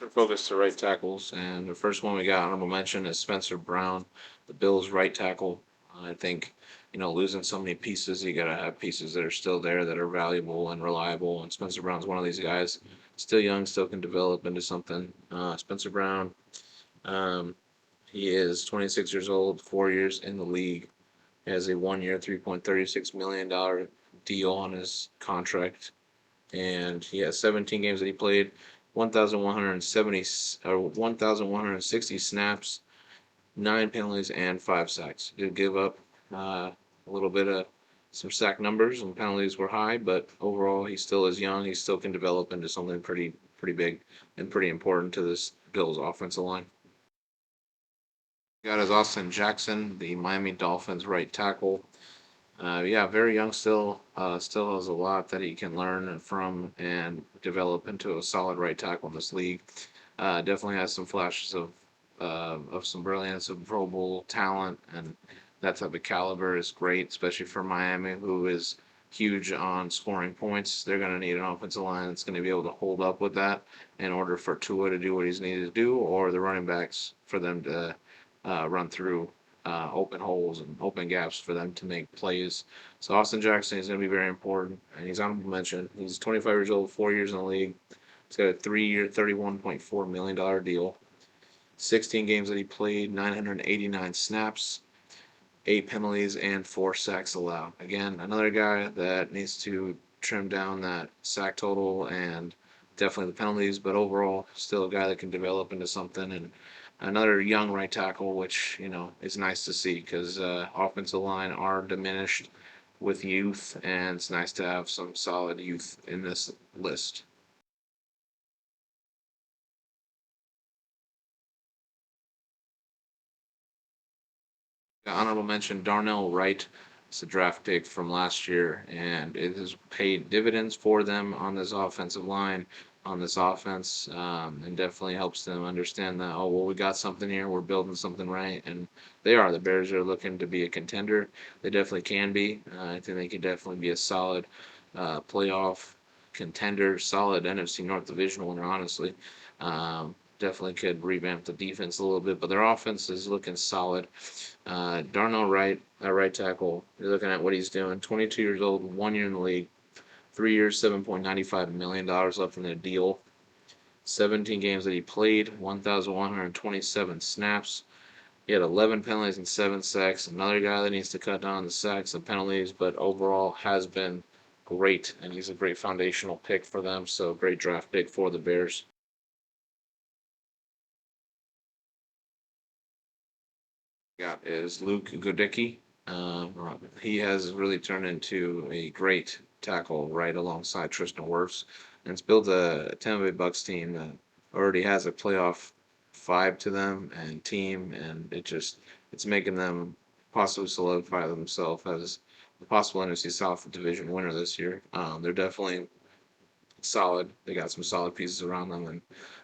Focus to right tackles, and the first one we got honorable mention is Spencer Brown, the Bills' right tackle. I think losing so many pieces, you gotta have pieces that are still there that are valuable and reliable. And Spencer Brown's one of these guys. Still young, still can develop into something. Spencer Brown, um, he is 26 years old, 4 years in the league. He has a 1 year, $3.36 million deal on his contract, and he has 17 games that he played, 1,170 or 1,160 snaps, 9 penalties, and 5 sacks. He did give up a little bit of some sack numbers, and penalties were high, but overall he still is young. He still can develop into something pretty big and pretty important to this Bills offensive line. Got his Austin Jackson, the Miami Dolphins right tackle. Yeah, very young still. Still has a lot that he can learn from and develop into a solid right tackle in this league. Definitely has some flashes of some brilliance, of Pro Bowl talent, and that type of caliber is great, especially for Miami, who is huge on scoring points. They're going to need an offensive line that's going to be able to hold up with that in order for Tua to do what he's needed to do, or the running backs for them to run through open holes and open gaps for them to make plays. So Austin Jackson is going to be very important, and he's honorable mention. He's 25 years old, 4 years in the league. He's got a 3 year, $31.4 million deal. 16 games that he played, 989 snaps, 8 penalties, and 4 sacks allowed. Again, another guy that needs to trim down that sack total and definitely the penalties, but overall, still a guy that can develop into something. And another young right tackle, which is nice to see because offensive line are diminished with youth, and it's nice to have some solid youth in this list. Honorable mention Darnell Wright. It's a draft pick from last year, and it has paid dividends for them on this offensive line, on this offense, and definitely helps them understand that, oh, well, we got something here, we're building something right, and they are. The Bears are looking to be a contender. They definitely can be. I think they can definitely be a solid playoff contender, solid NFC North division winner, honestly. Definitely could revamp the defense a little bit, but their offense is looking solid. Darnell Wright, right tackle. You're looking at what he's doing. 22 years old, 1 year in the league, 3 years, $7.95 million left in the deal. 17 games that he played, 1,127 snaps. He had 11 penalties and 7 sacks. Another guy that needs to cut down on the sacks and penalties, but overall has been great, and he's a great foundational pick for them. So great draft pick for the Bears. Got is Luke Goedeke. He has really turned into a great tackle right alongside Tristan Wirfs, and it's built a Tampa Bay Bucks team that already has a playoff vibe to them and team, and it's making them possibly solidify themselves as the possible NFC South division winner this year. They're definitely solid. They got some solid pieces around them, and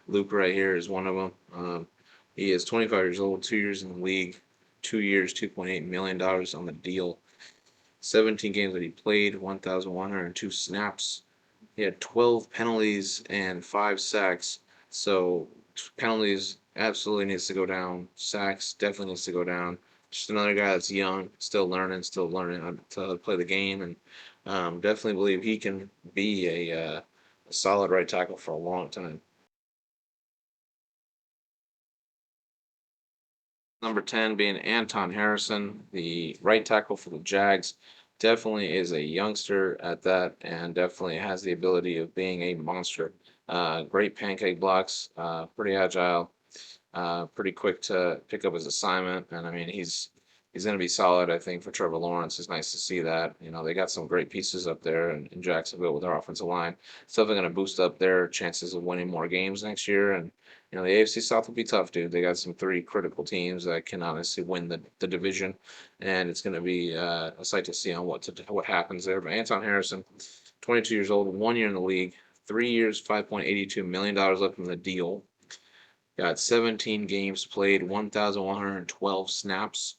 Luke right here is one of them. He is 25 years old, 2 years in the league, 2 years, $2.8 million on the deal. 17 games that he played, 1,102 snaps. He had 12 penalties and 5 sacks. So penalties absolutely needs to go down. Sacks definitely needs to go down. Just another guy that's young, still learning how to play the game, and definitely believe he can be a solid right tackle for a long time. Number 10 being Anton Harrison, the right tackle for the Jags. Definitely is a youngster at that, and definitely has the ability of being a monster. Great pancake blocks, pretty agile, pretty quick to pick up his assignment. And I mean, he's going to be solid, I think, for Trevor Lawrence. It's nice to see that. They got some great pieces up there in Jacksonville with their offensive line. It's definitely going to boost up their chances of winning more games next year. And the AFC South will be tough, dude. They got some three critical teams that can honestly win the division, and it's going to be a sight to see on what happens there. But Anton Harrison, 22 years old, 1 year in the league, 3 years, $5.82 million left in the deal. Got 17 games played, 1,112 snaps,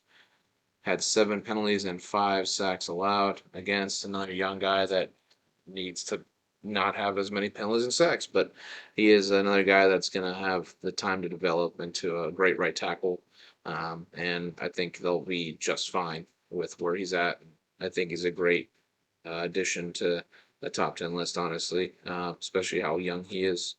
had 7 penalties and 5 sacks allowed against another young guy that needs to not have as many penalties and sacks. But he is another guy that's going to have the time to develop into a great right tackle. And I think they'll be just fine with where he's at. I think he's a great addition to the top 10 list, honestly, especially how young he is.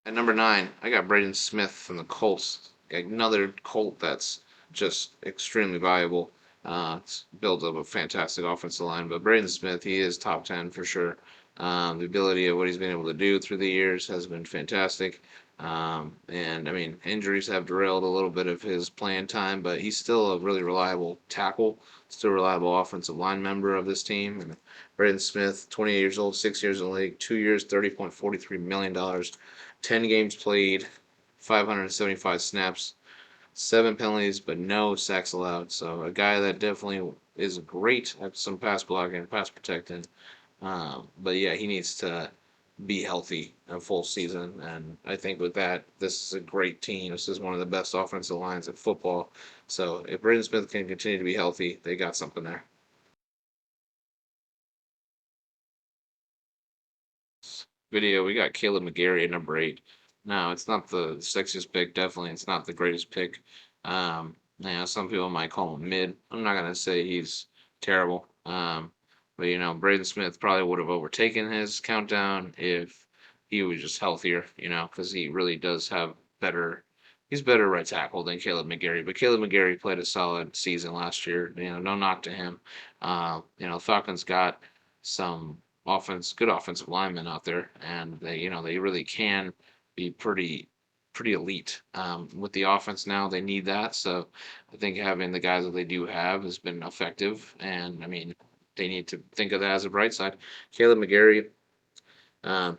At number 9, I got Braden Smith from the Colts. Another Colt that's just extremely valuable. It's built up a fantastic offensive line, but Braden Smith, he is top 10 for sure. The ability of what he's been able to do through the years has been fantastic. And I mean, injuries have derailed a little bit of his playing time, but he's still a really reliable tackle, still a reliable offensive line member of this team. And Braden Smith, 28 years old, 6 years in the league, 2 years, $30.43 million, 10 games played, 575 snaps, 7 penalties, but no sacks allowed. So a guy that definitely is great at some pass blocking, pass protecting. But yeah, he needs to be healthy a full season. And I think with that, this is a great team. This is one of the best offensive lines in football. So if Braden Smith can continue to be healthy, they got something there. Video, we got Kaleb McGary at number 8. No, it's not the sexiest pick. Definitely, it's not the greatest pick. Some people might call him mid. I'm not gonna say he's terrible. But Braden Smith probably would have overtaken his countdown if he was just healthier. Because he really does have better. He's better right tackle than Kaleb McGary. But Kaleb McGary played a solid season last year. No knock to him. Falcons got some good offensive linemen out there, and they really can be pretty elite. With the offense now, they need that. So I think having the guys that they do have has been effective, and I mean they need to think of that as a bright side. Kaleb McGary,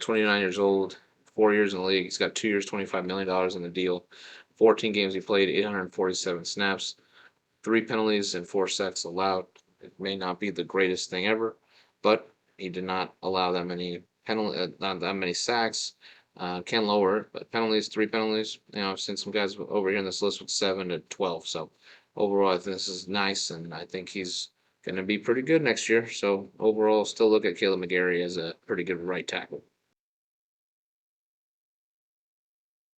29 years old, 4 years in the league. He's got 2 years, $25 million in the deal. 14 games he played, 847 snaps, 3 penalties and 4 sacks allowed. It may not be the greatest thing ever, but he did not allow that many not that many sacks. Can lower it, but penalties, 3 penalties. I've seen some guys over here in this list with 7 to 12. So overall, I think this is nice, and I think he's going to be pretty good next year. So overall, still look at Kaleb McGary as a pretty good right tackle.